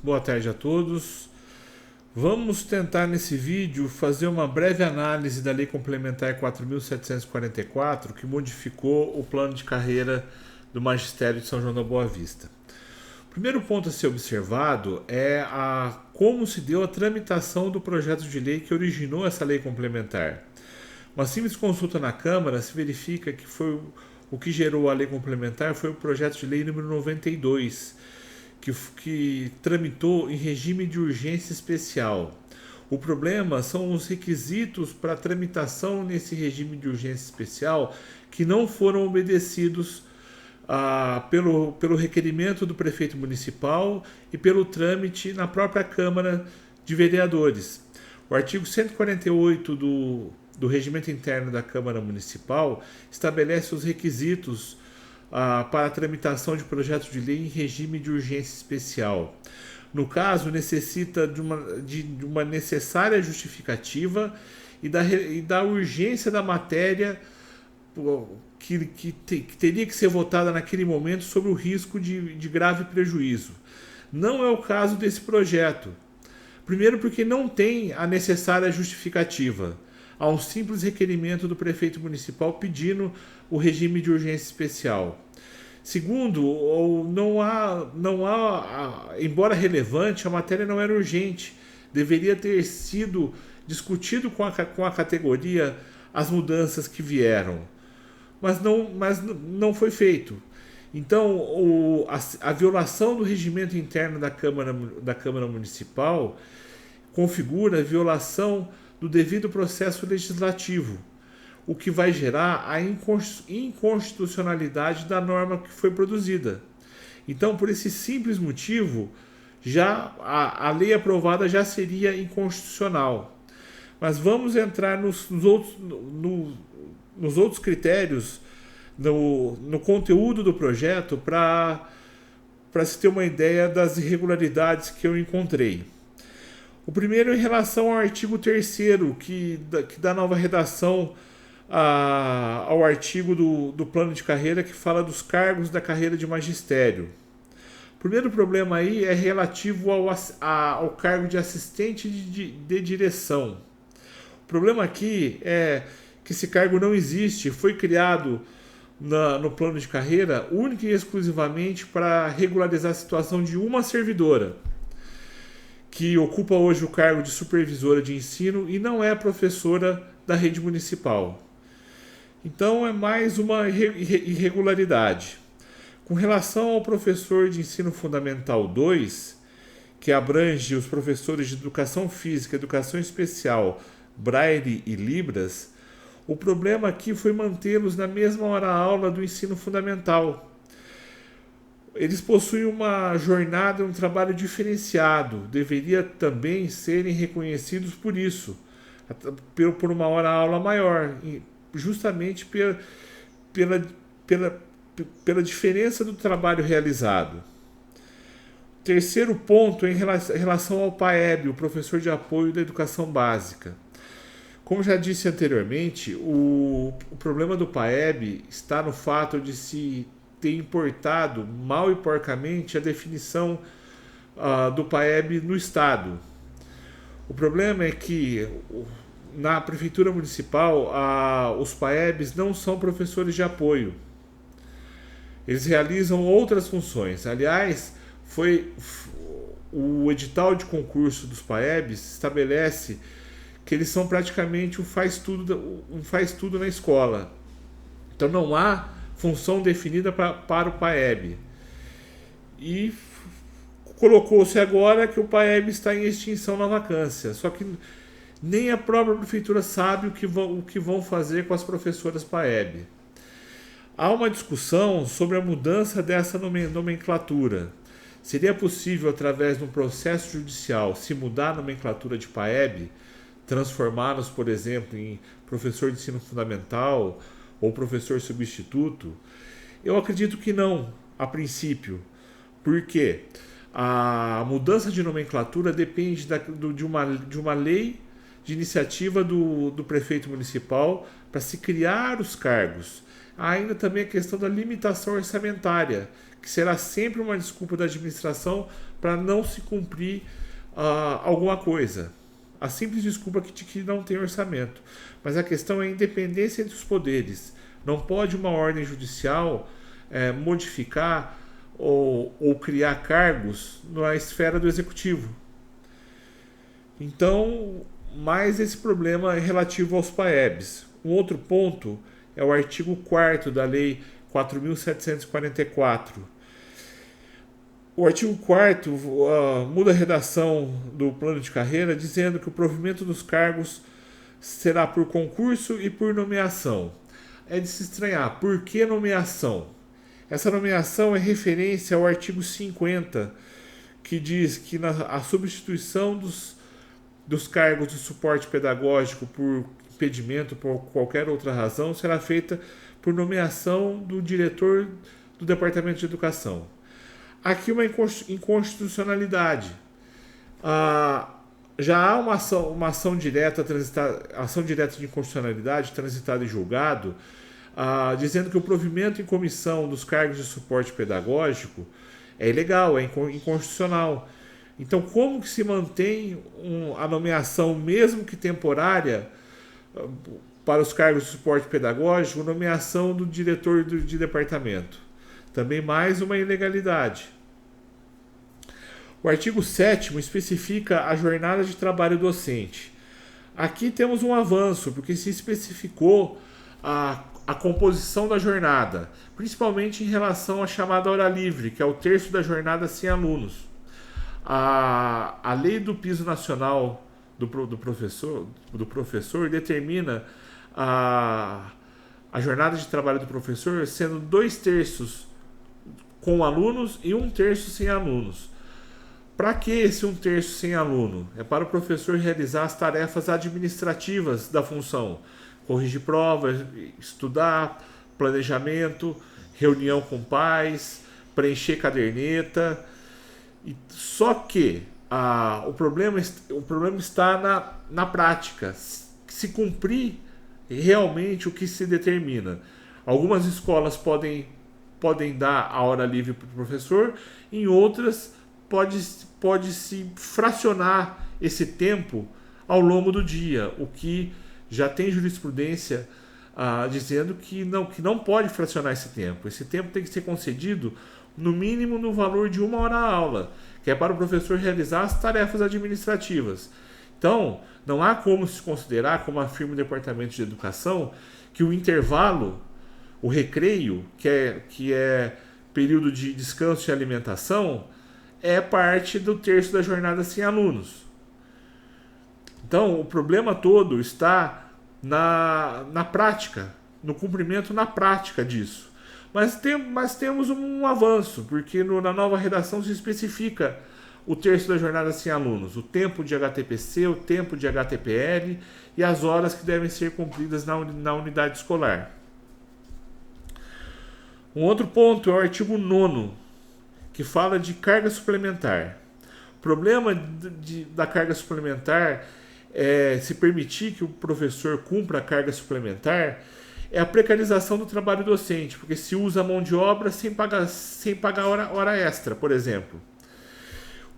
boa tarde a todos. Vamos tentar nesse vídeo fazer uma breve análise da Lei Complementar 4.744, que modificou o plano de carreira do Magistério de São João da Boa Vista. O primeiro ponto a ser observado é como se deu a tramitação do projeto de lei que originou essa lei complementar. Uma simples consulta na Câmara se verifica que o que gerou a lei complementar foi o projeto de lei número 92, que tramitou em regime de urgência especial. O problema são os requisitos para tramitação nesse regime de urgência especial que não foram obedecidos pelo requerimento do prefeito municipal e pelo trâmite na própria Câmara de Vereadores. O artigo 148 do Regimento Interno da Câmara Municipal estabelece os requisitos para a tramitação de projetos de lei em regime de urgência especial. No caso, necessita de uma necessária justificativa e da urgência da matéria que teria que ser votada naquele momento sob o risco de grave prejuízo. Não é o caso desse projeto. Primeiro, porque não tem a necessária justificativa. Há um simples requerimento do prefeito municipal pedindo o regime de urgência especial. Segundo, embora relevante, a matéria não era urgente. Deveria ter sido discutido com a categoria as mudanças que vieram, mas não foi feito. Então, a violação do regimento interno da Câmara Municipal configura a violação do devido processo legislativo, o que vai gerar a inconstitucionalidade da norma que foi produzida. Então, por esse simples motivo, já a lei aprovada já seria inconstitucional. Mas vamos entrar nos outros critérios, no conteúdo do projeto, para se ter uma ideia das irregularidades que eu encontrei. O primeiro é em relação ao artigo 3º, que dá nova redação ao artigo do plano de carreira, que fala dos cargos da carreira de magistério. O primeiro problema aí é relativo ao cargo de assistente de direção. O problema aqui é que esse cargo não existe, foi criado no plano de carreira única e exclusivamente para regularizar a situação de uma servidora, que ocupa hoje o cargo de supervisora de ensino e não é professora da rede municipal. Então é mais uma irregularidade. Com relação ao professor de ensino fundamental 2, que abrange os professores de educação física, educação especial, braille e libras, o problema aqui foi mantê-los na mesma hora-aula do ensino fundamental. Eles possuem uma jornada, um trabalho diferenciado, deveria também serem reconhecidos por isso, por uma hora-aula maior, justamente pela diferença do trabalho realizado. Terceiro ponto é em relação ao PAEB, o professor de apoio da educação básica. Como já disse anteriormente, o problema do PAEB está no fato de se ter importado mal e porcamente a definição do PAEB no Estado. O problema é que na Prefeitura Municipal os PAEBs não são professores de apoio. Eles realizam outras funções. Aliás, o edital de concurso dos PAEBs estabelece que eles são praticamente um faz-tudo na escola. Então não há função definida para o PAEB. E colocou-se agora que o PAEB está em extinção na vacância. Só que nem a própria prefeitura sabe o que vão fazer com as professoras PAEB. Há uma discussão sobre a mudança dessa nomenclatura. Seria possível, através de um processo judicial, se mudar a nomenclatura de PAEB, transformá-los, por exemplo, em professor de ensino fundamental ou professor substituto? Eu acredito que não, a princípio. Por quê? A mudança de nomenclatura depende de uma lei de iniciativa do prefeito municipal para se criar os cargos. há ainda também a questão da limitação orçamentária, que será sempre uma desculpa da administração para não se cumprir alguma coisa. A simples desculpa que não tem orçamento. Mas a questão é a independência entre os poderes. Não pode uma ordem judicial modificar ou criar cargos na esfera do executivo. Então, mais esse problema é relativo aos PAEBs. Um outro ponto é o artigo 4º da Lei 4.744. O artigo 4º muda a redação do plano de carreira, dizendo que o provimento dos cargos será por concurso e por nomeação. É de se estranhar, por que nomeação? Essa nomeação é referência ao artigo 50, que diz que a substituição dos cargos de suporte pedagógico por impedimento, por qualquer outra razão, será feita por nomeação do diretor do Departamento de Educação. Aqui uma inconstitucionalidade. Já há uma ação direta de inconstitucionalidade transitada em julgado, dizendo que o provimento em comissão dos cargos de suporte pedagógico é ilegal, é inconstitucional. Então, como que se mantém a nomeação, mesmo que temporária, para os cargos de suporte pedagógico, nomeação do diretor de departamento? Também mais uma ilegalidade. O artigo 7º especifica a jornada de trabalho docente. Aqui temos um avanço, porque se especificou a composição da jornada, principalmente em relação à chamada hora livre, que é o terço da jornada sem alunos. A lei do piso nacional do professor determina a jornada de trabalho do professor sendo 2/3 com alunos e 1/3 sem alunos. Para que esse 1/3 sem aluno? É para o professor realizar as tarefas administrativas da função: corrigir provas, estudar, planejamento, reunião com pais, preencher caderneta. Só que o problema está na prática, se cumprir realmente o que se determina. Algumas escolas podem dar a hora livre para o professor, em outras pode-se fracionar esse tempo ao longo do dia, o que já tem jurisprudência dizendo que não pode fracionar esse tempo. Esse tempo tem que ser concedido no mínimo no valor de 1 hora aula, que é para o professor realizar as tarefas administrativas. Então, não há como se considerar, como afirma o Departamento de Educação, que o intervalo, o recreio, que é período de descanso e alimentação, é parte do terço da jornada sem alunos. Então, o problema todo está na prática, no cumprimento na prática disso. Mas temos um avanço, porque na nova redação se especifica o terço da jornada sem alunos, o tempo de HTPC, o tempo de HTPL e as horas que devem ser cumpridas na unidade escolar. Um outro ponto é o artigo 9º, que fala de carga suplementar. O problema da carga suplementar é se permitir que o professor cumpra a carga suplementar, é a precarização do trabalho docente, porque se usa mão de obra sem pagar hora extra, por exemplo.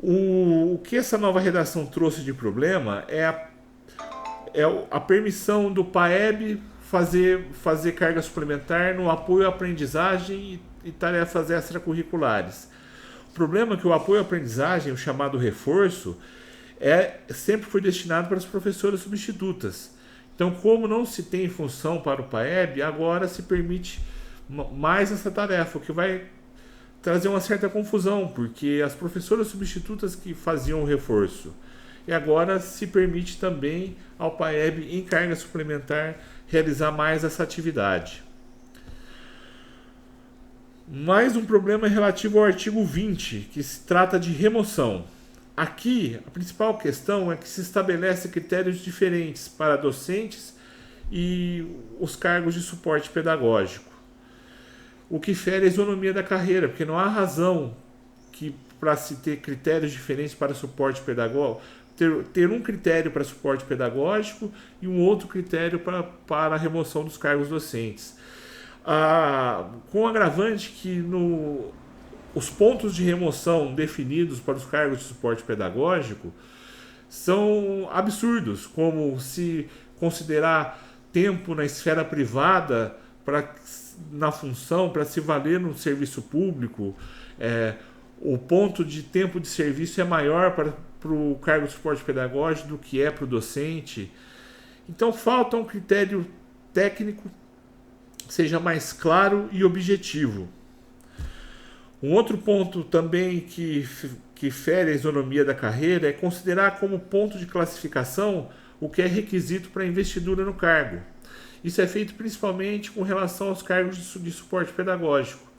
O que essa nova redação trouxe de problema é a permissão do PAEB fazer carga suplementar no apoio à aprendizagem e tarefas extracurriculares. O problema é que o apoio à aprendizagem, o chamado reforço, sempre foi destinado para as professoras substitutas. Então, como não se tem função para o PAEB, agora se permite mais essa tarefa, o que vai trazer uma certa confusão, porque as professoras substitutas que faziam o reforço, e agora se permite também ao PAEB, em carga suplementar, realizar mais essa atividade. Mais um problema é relativo ao artigo 20, que se trata de remoção. Aqui, a principal questão é que se estabelece critérios diferentes para docentes e os cargos de suporte pedagógico, o que fere a isonomia da carreira, porque não há razão para se ter critérios diferentes para suporte pedagógico, ter um critério para suporte pedagógico e um outro critério para a remoção dos cargos docentes. com o agravante que os pontos de remoção definidos para os cargos de suporte pedagógico são absurdos, como se considerar tempo na esfera privada na função para se valer no serviço público. O ponto de tempo de serviço é maior para o cargo de suporte pedagógico do que é para o docente. Então falta um critério técnico que seja mais claro e objetivo. Um outro ponto também que fere a isonomia da carreira é considerar como ponto de classificação o que é requisito para a investidura no cargo. Isso é feito principalmente com relação aos cargos de suporte pedagógico.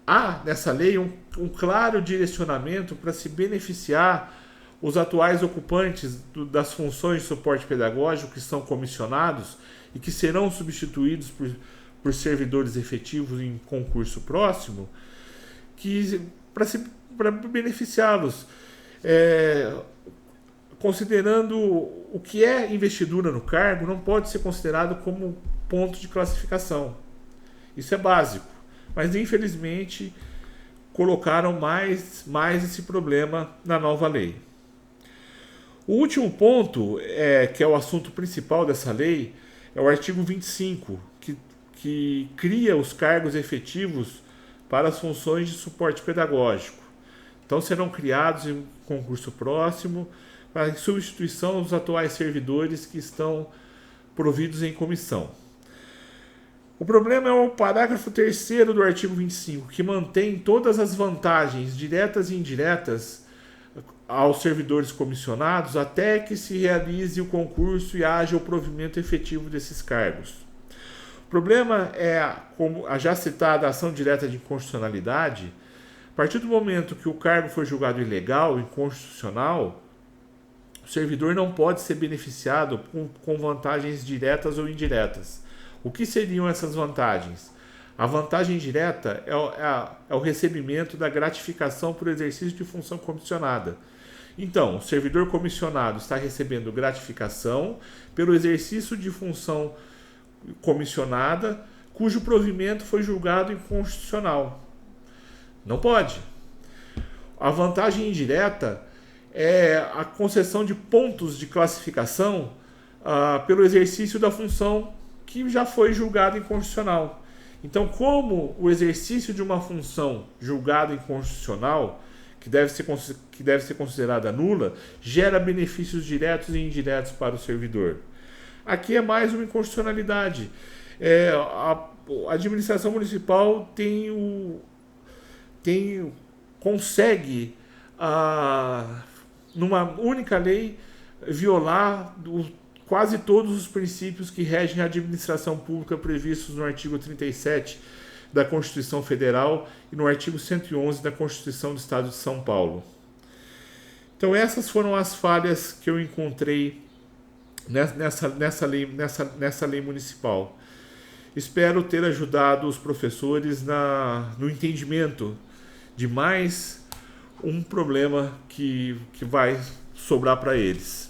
Há nessa lei um claro direcionamento para se beneficiar os atuais ocupantes das funções de suporte pedagógico que são comissionados e que serão substituídos por servidores efetivos em concurso próximo, para beneficiá-los, considerando o que é investidura no cargo não pode ser considerado como ponto de classificação. Isso é básico, mas infelizmente colocaram mais esse problema na nova lei. O último ponto, que é o assunto principal dessa lei, é o artigo 25, que cria os cargos efetivos para as funções de suporte pedagógico. Então serão criados em concurso próximo para substituição dos atuais servidores que estão providos em comissão. O problema é o parágrafo 3º do artigo 25, que mantém todas as vantagens diretas e indiretas aos servidores comissionados até que se realize o concurso e haja o provimento efetivo desses cargos. O problema é, como a já citada ação direta de inconstitucionalidade. A partir do momento que o cargo for julgado ilegal, inconstitucional, o servidor não pode ser beneficiado com vantagens diretas ou indiretas. O que seriam essas vantagens? A vantagem direta é o recebimento da gratificação por exercício de função comissionada. Então, o servidor comissionado está recebendo gratificação pelo exercício de função comissionada cujo provimento foi julgado inconstitucional. Não pode. A vantagem indireta é a concessão de pontos de classificação pelo exercício da função que já foi julgada inconstitucional. Então, como o exercício de uma função julgada inconstitucional, que deve ser considerada nula, gera benefícios diretos e indiretos para o servidor. Aqui é mais uma inconstitucionalidade. A administração municipal consegue, numa única lei, violar quase todos os princípios que regem a administração pública previstos no artigo 37 da Constituição Federal e no artigo 111 da Constituição do Estado de São Paulo. Então essas foram as falhas que eu encontrei nessa lei municipal. Espero ter ajudado os professores no entendimento de mais um problema que vai sobrar para eles.